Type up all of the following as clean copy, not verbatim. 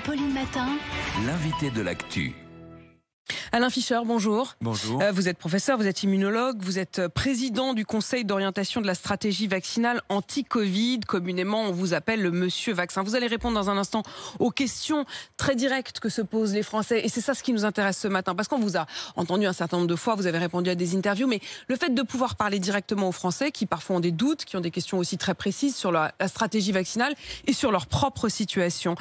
Apolline Matin, l'invité de l'actu. Alain Fischer, bonjour. Bonjour. Vous êtes professeur, vous êtes immunologue, vous êtes président du Conseil d'orientation de la stratégie vaccinale anti-Covid. Communément, on vous appelle le Monsieur Vaccin. Vous allez répondre dans un instant aux questions très directes que se posent les Français. Et c'est ça ce qui nous intéresse ce matin. Parce qu'on vous a entendu un certain nombre de fois, vous avez répondu à des interviews. Mais le fait de pouvoir parler directement aux Français, qui parfois ont des doutes, qui ont des questions aussi très précises sur la stratégie vaccinale et sur leur propre situation.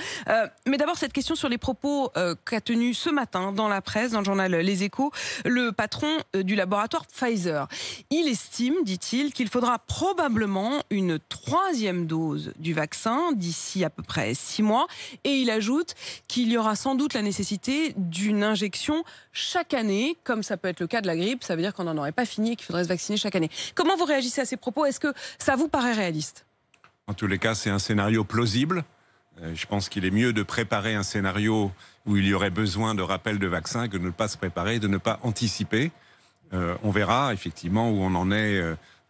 Mais d'abord, cette question sur les propos qu'a tenus ce matin dans la presse, dans le journal Les Échos, le patron du laboratoire Pfizer. Il estime, dit-il, qu'il faudra probablement une 3e dose du vaccin d'ici à peu près 6 mois. Et il ajoute qu'il y aura sans doute la nécessité d'une injection chaque année, comme ça peut être le cas de la grippe. Ça veut dire qu'on n'en aurait pas fini et qu'il faudrait se vacciner chaque année. Comment vous réagissez à ces propos? Est-ce que ça vous paraît réaliste? En tous les cas, c'est un scénario plausible. Je pense qu'il est mieux de préparer un scénario où il y aurait besoin de rappel de vaccin que de ne pas se préparer, de ne pas anticiper. On verra effectivement où on en est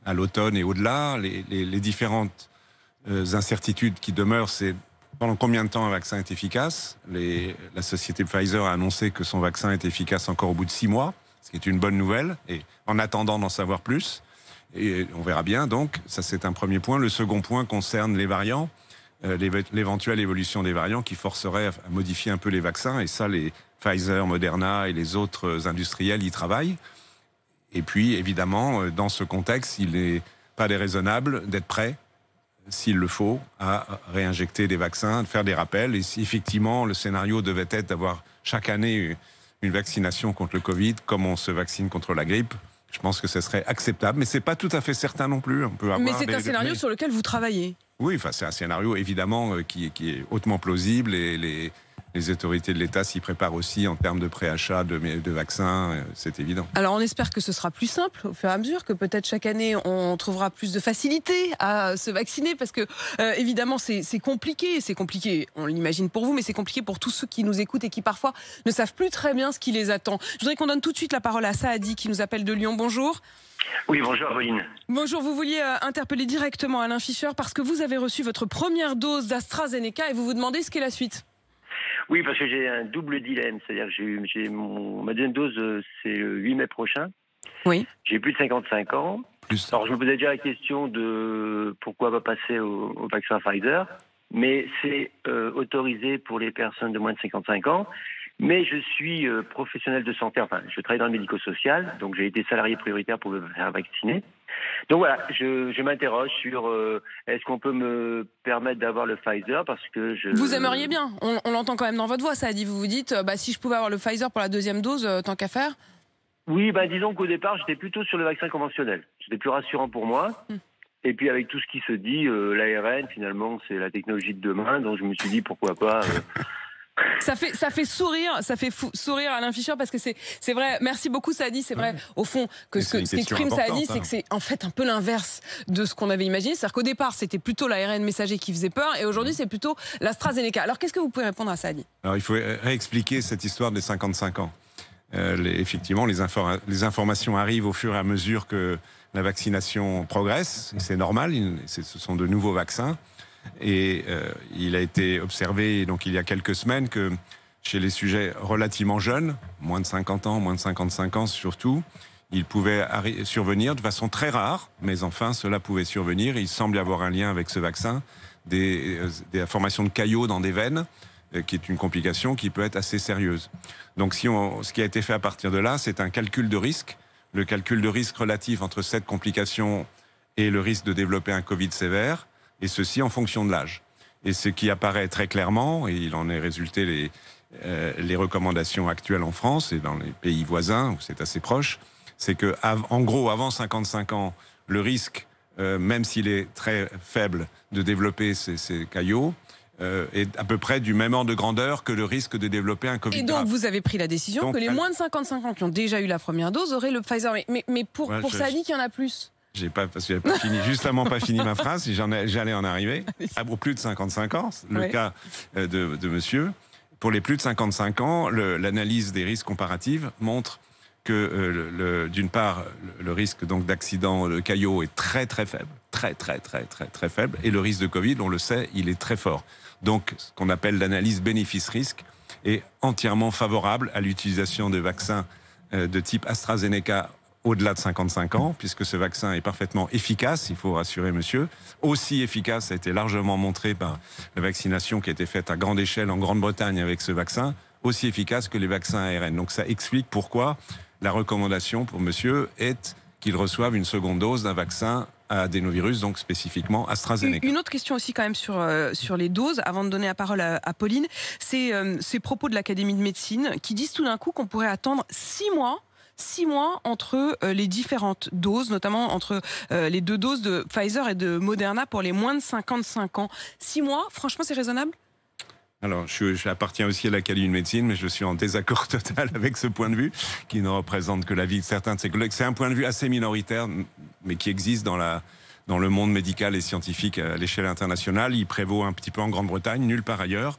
à l'automne et au-delà. Les différentes incertitudes qui demeurent, c'est pendant combien de temps un vaccin est efficace. La société Pfizer a annoncé que son vaccin est efficace encore au bout de 6 mois, ce qui est une bonne nouvelle, et en attendant d'en savoir plus. Et on verra bien, donc, ça c'est un premier point. Le second point concerne les variants. L'éventuelle évolution des variants qui forcerait à modifier un peu les vaccins. Et ça, les Pfizer, Moderna et les autres industriels y travaillent. Et puis, évidemment, dans ce contexte, il n'est pas déraisonnable d'être prêt, s'il le faut, à réinjecter des vaccins, de faire des rappels. Et si effectivement, le scénario devait être d'avoir chaque année une vaccination contre le Covid, comme on se vaccine contre la grippe, je pense que ce serait acceptable. Mais ce n'est pas tout à fait certain non plus. On peut avoir Mais c'est un scénario sur lequel vous travaillez. Oui, enfin, c'est un scénario évidemment qui est hautement plausible et les autorités de l'État s'y préparent aussi en termes de préachat de vaccins, c'est évident. Alors on espère que ce sera plus simple au fur et à mesure, que peut-être chaque année on trouvera plus de facilité à se vacciner parce que évidemment c'est compliqué, on l'imagine pour vous, mais c'est compliqué pour tous ceux qui nous écoutent et qui parfois ne savent plus très bien ce qui les attend. Je voudrais qu'on donne tout de suite la parole à Saadi qui nous appelle de Lyon. Bonjour. Oui, bonjour Apolline. Bonjour, vous vouliez interpeller directement Alain Fischer parce que vous avez reçu votre première dose d'AstraZeneca et vous vous demandez ce qu'est la suite. Oui, parce que j'ai un double dilemme, c'est-à-dire que ma deuxième dose, c'est le 8 mai prochain. Oui. J'ai plus de 55 ans. Plus. Alors je me posais déjà la question de pourquoi pas passer au vaccin Pfizer, mais c'est autorisé pour les personnes de moins de 55 ans. Mais je suis professionnel de santé, enfin je travaille dans le médico-social, donc j'ai été salarié prioritaire pour me faire vacciner. Donc voilà, je m'interroge sur est-ce qu'on peut me permettre d'avoir le Pfizer parce que Vous aimeriez bien, on l'entend quand même dans votre voix, ça a dit, vous vous dites, si je pouvais avoir le Pfizer pour la deuxième dose, tant qu'à faire. Oui, disons qu'au départ j'étais plutôt sur le vaccin conventionnel, c'était plus rassurant pour moi. Et puis avec tout ce qui se dit, l'ARN finalement c'est la technologie de demain, donc je me suis dit pourquoi pas... Ça fait sourire Alain Fischer parce que c'est vrai. Merci beaucoup Saadi. C'est vrai au fond que ce qu'exprime Saadi, c'est que c'est en fait un peu l'inverse de ce qu'on avait imaginé. C'est-à-dire qu'au départ c'était plutôt l'ARN messager qui faisait peur et aujourd'hui c'est plutôt l'AstraZeneca. Alors qu'est-ce que vous pouvez répondre à Saadi? Alors il faut réexpliquer cette histoire des 55 ans. Effectivement, les informations arrivent au fur et à mesure que la vaccination progresse. Et c'est normal. Ce sont de nouveaux vaccins. Et il a été observé donc il y a quelques semaines que chez les sujets relativement jeunes, moins de 50 ans, moins de 55 ans surtout, il pouvait survenir de façon très rare, mais enfin cela pouvait survenir. Il semble y avoir un lien avec ce vaccin, des formations de caillots dans des veines, qui est une complication qui peut être assez sérieuse. Donc ce qui a été fait à partir de là, c'est un calcul de risque, le calcul de risque relatif entre cette complication et le risque de développer un Covid sévère, et ceci en fonction de l'âge. Et ce qui apparaît très clairement, et il en est résulté les recommandations actuelles en France et dans les pays voisins, où c'est assez proche, c'est que, en gros, avant 55 ans, le risque, même s'il est très faible, de développer ces caillots, est à peu près du même ordre de grandeur que le risque de développer un Covid. Et donc vous avez pris la décision que les moins de 55 ans qui ont déjà eu la première dose auraient le Pfizer. Mais pour Saadi, qu'il y en a plus. Parce que j'avais justement pas fini ma phrase, j'allais en arriver. Pour plus de 55 ans, le cas de monsieur, pour les plus de 55 ans, l'analyse des risques comparatifs montre que d'une part, le risque donc d'accident de caillot est très faible, très faible, et le risque de Covid, on le sait, il est très fort. Donc, ce qu'on appelle l'analyse bénéfice-risque est entièrement favorable à l'utilisation de vaccins de type AstraZeneca au-delà de 55 ans, puisque ce vaccin est parfaitement efficace, il faut rassurer monsieur. Aussi efficace, ça a été largement montré par la vaccination qui a été faite à grande échelle en Grande-Bretagne avec ce vaccin, aussi efficace que les vaccins ARN. Donc ça explique pourquoi la recommandation pour monsieur est qu'il reçoive une seconde dose d'un vaccin à adénovirus, donc spécifiquement AstraZeneca. Une autre question aussi quand même sur les doses, avant de donner la parole à Pauline, c'est ces propos de l'Académie de médecine qui disent tout d'un coup qu'on pourrait attendre 6 mois entre les différentes doses, notamment entre les 2 doses de Pfizer et de Moderna pour les moins de 55 ans. 6 mois, franchement, c'est raisonnable ? Alors, j'appartiens aussi à l'Académie de médecine, mais je suis en désaccord total avec ce point de vue, qui ne représente que l'avis de certains de ses collègues. C'est un point de vue assez minoritaire, mais qui existe dans le monde médical et scientifique à l'échelle internationale. Il prévaut un petit peu en Grande-Bretagne, nulle part ailleurs.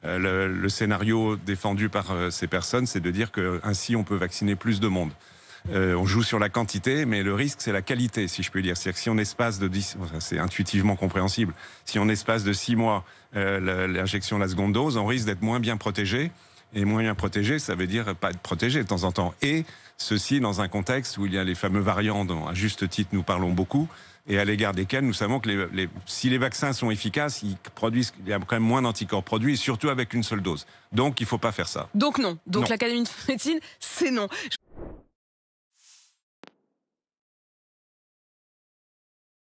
Le scénario défendu par ces personnes, c'est de dire qu'ainsi on peut vacciner plus de monde. On joue sur la quantité, mais le risque, c'est la qualité, si je peux dire. C'est-à-dire que si on espace de 10, c'est intuitivement compréhensible, si on espace de 6 mois l'injection de la seconde dose, on risque d'être moins bien protégé. Et moins bien protégé, ça veut dire pas être protégé de temps en temps. Et ceci dans un contexte où il y a les fameux variants dont, à juste titre, nous parlons beaucoup, et à l'égard desquels nous savons que si les vaccins sont efficaces, il y a quand même moins d'anticorps produits, et surtout avec une seule dose. Donc il ne faut pas faire ça. Donc non. Donc l'Académie de médecine, c'est non.